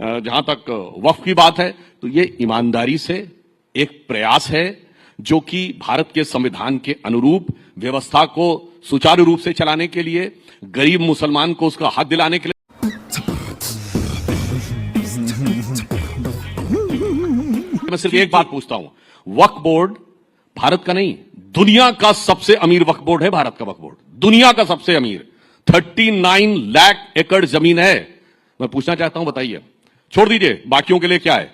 जहां तक वक्फ की बात है तो ये ईमानदारी से एक प्रयास है जो कि भारत के संविधान के अनुरूप व्यवस्था को सुचारू रूप से चलाने के लिए, गरीब मुसलमान को उसका हक दिलाने के लिए। मैं सिर्फ एक बात पूछता हूं, वक्फ बोर्ड भारत का नहीं, दुनिया का सबसे अमीर वक्फ बोर्ड है। भारत का वक्फ बोर्ड दुनिया का सबसे अमीर, 39 लाख एकड़ जमीन है। मैं पूछना चाहता हूं, बताइए, छोड़ दीजिए बाकियों के लिए क्या है,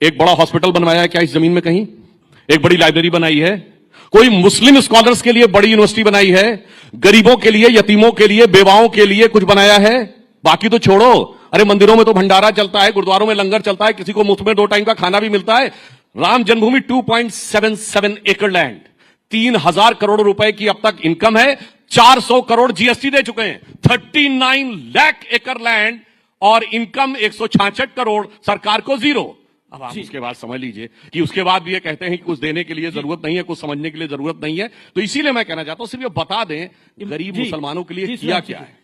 एक बड़ा हॉस्पिटल बनवाया है क्या इस जमीन में? कहीं एक बड़ी लाइब्रेरी बनाई है? कोई मुस्लिम स्कॉलर्स के लिए बड़ी यूनिवर्सिटी बनाई है? गरीबों के लिए, यतीमों के लिए, बेवाओं के लिए कुछ बनाया है? बाकी तो छोड़ो, अरे मंदिरों में तो भंडारा चलता है, गुरुद्वारों में लंगर चलता है, किसी को मुफ्त में 2 टाइम का खाना भी मिलता है। राम जन्मभूमि 2.77 एकड़ लैंड, 3000 करोड़ रुपए की अब तक इनकम है, 400 करोड़ जीएसटी दे चुके हैं। 39 लाख एकड़ लैंड और इनकम 166 करोड़, सरकार को 0। अब आप उसके बाद समझ लीजिए कि उसके बाद भी ये कहते हैं कि कुछ देने के लिए जरूरत नहीं है, कुछ समझने के लिए जरूरत नहीं है। तो इसीलिए मैं कहना चाहता हूं, सिर्फ ये बता दें गरीब मुसलमानों के लिए किया क्या है।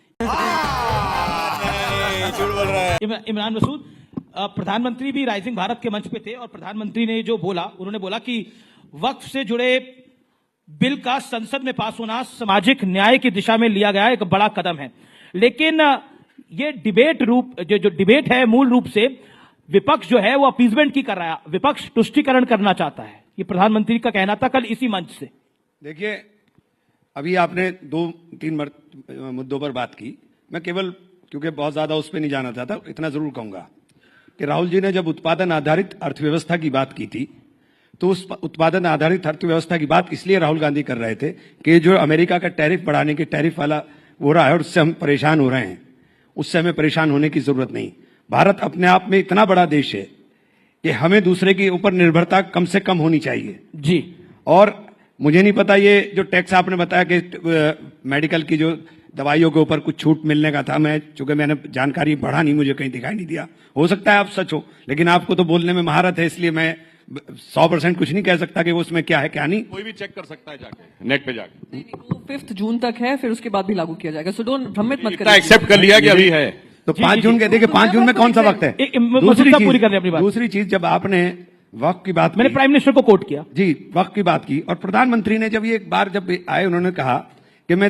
इमरान मसूद, प्रधानमंत्री भी राइजिंग भारत के मंच पे थे और प्रधानमंत्री ने जो बोला, उन्होंने बोला कि वक्फ से जुड़े बिल का संसद में पास होना सामाजिक न्याय की दिशा में लिया गया एक बड़ा कदम है। लेकिन ये जो डिबेट है, मूल रूप से विपक्ष जो है वो अपीजमेंट की कर रहा है, विपक्ष तुष्टीकरण करना चाहता है। ये प्रधानमंत्री का कहना था कल इसी मंच से। देखिए, अभी आपने 2-3 मुद्दों पर बात की, मैं केवल क्योंकि बहुत ज्यादा उस पर नहीं जाना चाहता, इतना जरूर कहूंगा कि राहुल जी ने जब उत्पादन आधारित अर्थव्यवस्था की बात की थी, तो उस उत्पादन आधारित अर्थव्यवस्था की बात इसलिए राहुल गांधी कर रहे थे कि जो अमेरिका का टैरिफ बढ़ाने के टैरिफ वाला हो रहा है और उससे हम परेशान हो रहे हैं, उससे हमें परेशान होने की जरूरत नहीं। भारत अपने आप में इतना बड़ा देश है कि हमें दूसरे के ऊपर निर्भरता कम से कम होनी चाहिए जी। और मुझे नहीं पता, ये जो टैक्स आपने बताया कि मेडिकल की जो दवाइयों के ऊपर कुछ छूट मिलने का था, मैं चूंकि मैंने जानकारी बढ़ा नहीं, मुझे कहीं दिखाई नहीं दिया, हो सकता है आप सच हो, लेकिन आपको तो बोलने में महारत है, इसलिए मैं 100% कुछ नहीं कह सकता कि वो उसमें क्या है क्या नहीं। कोई भी चेक कर सकता है जाके, नेट पे जाके। वो 5 जून तक है, फिर उसके बाद भी लागू किया जाएगा। सो डोंट भ्रमित मत करिए। एक्सेप्ट कर लिया कि अभी है तो 5 जून के, देखिए 5 जून में कौन सा वक्त है? दूसरी चीज, जब आपने वक्त की बात, मैंने प्राइम मिनिस्टर को कोट किया जी, वक्त की बात की, और प्रधानमंत्री ने जब ये एक बार जब आए, उन्होंने कहा कि मैं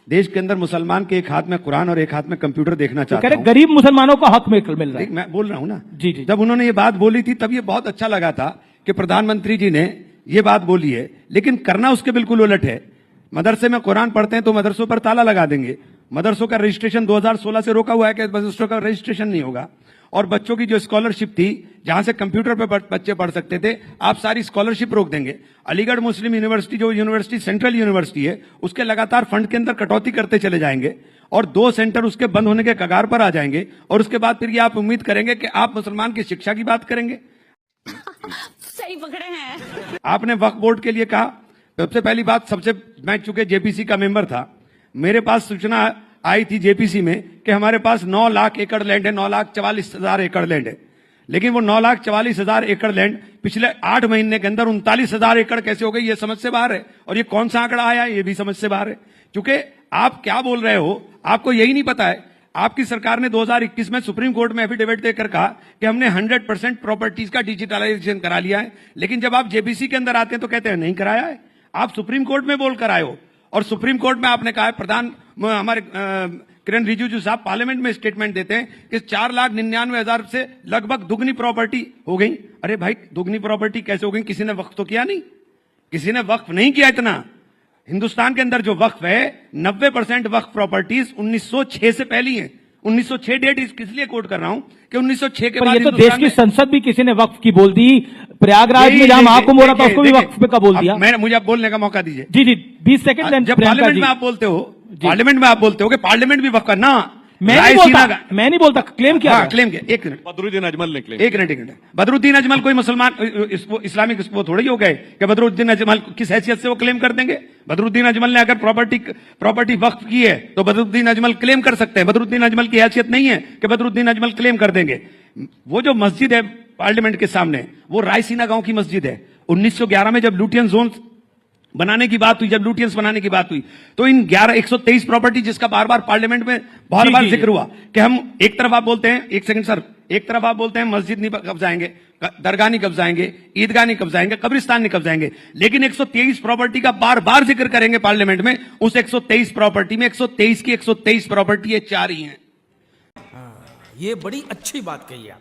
देश के अंदर मुसलमान के एक हाथ में कुरान और एक हाथ में कंप्यूटर देखना चाहता हूं। गरीब मुसलमानों को हक मिल रहा है। मैं बोल रहा हूं ना जी। जब उन्होंने ये बात बोली थी तब ये बहुत अच्छा लगा था कि प्रधानमंत्री जी ने ये बात बोली है, लेकिन करना उसके बिल्कुल उलट है। मदरसे में कुरान पढ़ते हैं तो मदरसों पर ताला लगा देंगे। मदरसों का रजिस्ट्रेशन 2016 से रोका हुआ है कि मदरसों का रजिस्ट्रेशन नहीं होगा। और बच्चों की जो स्कॉलरशिप थी, जहां से कंप्यूटर पे बच्चे पढ़ सकते थे, आप सारी स्कॉलरशिप रोक देंगे। अलीगढ़ मुस्लिम यूनिवर्सिटी, जो यूनिवर्सिटी सेंट्रल यूनिवर्सिटी है, उसके लगातार फंड के अंदर कटौती करते चले जाएंगे और 2 सेंटर उसके बंद होने के कगार पर आ जाएंगे। और उसके बाद फिर ये आप उम्मीद करेंगे कि आप मुसलमान की शिक्षा की बात करेंगे। सही पकड़े हैं आपने वक्फ बोर्ड के लिए कहा, सबसे पहली बात, मैं चूंकि जेपीसी का मेंबर था, मेरे पास सूचना आई थी जेपीसी में कि हमारे पास 9 लाख एकड़ लैंड है, 9,44,000 एकड़ लैंड है। लेकिन वो 9,44,000 एकड़ लैंड पिछले 8 महीने के अंदर 39,000 एकड़ कैसे हो गई, ये समझ से बाहर है। और ये कौन सा आंकड़ा आया, ये भी समझ से बाहर है। क्योंकि आप क्या बोल रहे हो, आपको यही नहीं पता है। आपकी सरकार ने 2021 में सुप्रीम कोर्ट में एफिडेविट देकर कहा कि हमने 100% प्रॉपर्टीज का डिजिटलाइजेशन करा लिया है, लेकिन जब आप जेपीसी के अंदर आते हैं तो कहते हैं नहीं कराया है। आप सुप्रीम कोर्ट में बोलकर आए हो, और सुप्रीम कोर्ट में आपने कहा है, हमारे किरण रिजिजू साहब पार्लियामेंट में स्टेटमेंट देते हैं कि 4,99,000 से लगभग दुगनी प्रॉपर्टी हो गई। अरे भाई, दुगनी प्रॉपर्टी कैसे हो गई? किसी ने वक्फ तो किया नहीं, किसी ने वक्फ नहीं किया इतना। हिंदुस्तान के अंदर जो वक्फ है, 90% वक्फ प्रॉपर्टीज 1906 से पहली है। 1906 डेट किस लिए कोट कर रहा हूं कि 1906 के बाद ये तो देश की संसद भी किसी ने वक्फ की बोल दी। प्रयागराज में जहां महाकुंभ हो रहा था उसको भी वक्फ का बोल दिया। मुझे आप बोलने का मौका दीजिए। जी 20 सेकंड। जब पार्लियामेंट में आप बोलते हो, कि पार्लियामेंट भी वक्फ का ना, मैं नहीं बोलता, क्लेम किया। क्लेम किया। एक मिनट, बदरुद्दीन अजमल ने क्लेम। एक मिनट। बदरुद्दीन अजमल कोई मुसलमान इस्लामिक वो थोड़ी हो गए कि बदरुद्दीन अजमल किस हैसियत से वो क्लेम कर देंगे? बदरुद्दीन अजमल ने अगर प्रॉपर्टी वक्फ की है तो बदरुद्दीन अजमल क्लेम कर सकते हैं। बदरुद्दीन अजमल की हैसियत नहीं है कि बदरुद्दीन अजमल क्लेम कर देंगे। वो जो मस्जिद है पार्लियामेंट के सामने, वो रायसीना गांव की मस्जिद है। 1911 में जब लुटियन जोन बनाने की बात हुई, जब लुटियंस बनाने की बात हुई, तो इन 123 प्रॉपर्टी, जिसका बार बार पार्लियामेंट में बहुत बार जिक्र हुआ कि हम एक तरफ, आप बोलते हैं, एक सेकंड सर, एक तरफ आप बोलते हैं मस्जिद नहीं कब्जाएंगे, दरगाह नहीं कब्जाएंगे, ईदगाह नहीं कब्जाएंगे, कब्रिस्तान नहीं कब्जाएंगे, लेकिन 123 प्रॉपर्टी का बार बार जिक्र करेंगे पार्लियामेंट में। उस 123 प्रॉपर्टी में 123 की 123 प्रॉपर्टी ये 4 ही हैं ये बड़ी अच्छी बात कही आप।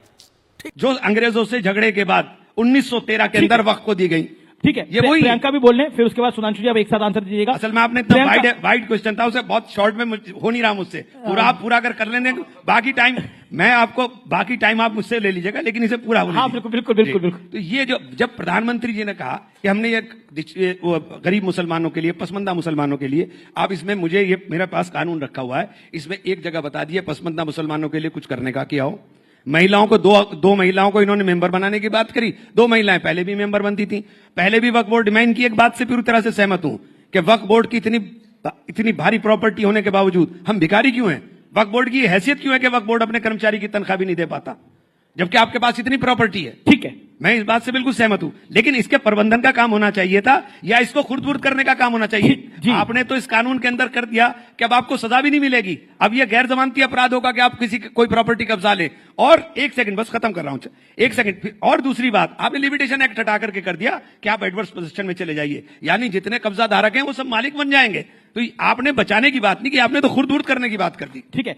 जो अंग्रेजों से झगड़े के बाद 1913 के अंदर वक्त को दी गई। ठीक है, ये वही प्रियंका भी बोल लें, फिर उसके बाद सुधांशु जी आप एक साथ आंसर दीजिएगा। असल में आपने इतना वाइड क्वेश्चन था, उसे बहुत शॉर्ट में हो नहीं रहा मुझसे, पूरा आप पूरा अगर कर लेंगे बाकी टाइम मैं आपको, बाकी टाइम आप मुझसे ले लीजिएगा, लेकिन इसे पूरा हो हाँ बिल्कुल बिल्कुल बिल्कुल बिल्कुल। तो ये जब प्रधानमंत्री जी ने कहा कि हमने ये गरीब मुसलमानों के लिए, पसमंदा मुसलमानों के लिए, आप इसमें मुझे ये मेरे पास कानून रखा हुआ है, इसमें एक जगह बता दिए पसमंदा मुसलमानों के लिए कुछ करने का क्या हो। महिलाओं को दो महिलाओं को इन्होंने मेंबर बनाने की बात करी। 2 महिलाएं पहले भी मेंबर बनती थी, पहले भी वक्फ बोर्ड। मैं इनकी एक बात से पूरी तरह से सहमत हूं कि वक्फ बोर्ड की इतनी भारी प्रॉपर्टी होने के बावजूद हम भिखारी क्यों हैं? वक्फ बोर्ड की हैसियत क्यों है कि वक्फ बोर्ड अपने कर्मचारी की तनख्वाह भी नहीं दे पाता, जबकि आपके पास इतनी प्रॉपर्टी है? ठीक है, मैं इस बात से बिल्कुल सहमत हूं, लेकिन इसके प्रबंधन का काम होना चाहिए था, या इसको खुर्द-बुर्द करने का काम होना चाहिए। जी। आपने तो इस कानून के अंदर कर दिया कि अब आपको सजा भी नहीं मिलेगी। अब यह गैर जमानती अपराध होगा कि आप कोई प्रॉपर्टी कब्जा ले। और एक सेकंड, बस खत्म कर रहा हूं, एक सेकंड। और दूसरी बात, आपने लिमिटेशन एक्ट हटा करके कर दिया कि आप एडवर्स पोजीशन में चले जाइए, यानी जितने कब्जा धारक हैं वो सब मालिक बन जाएंगे। तो आपने बचाने की बात नहीं की, आपने तो खुर्द-बुर्द करने की बात कर दी। ठीक है।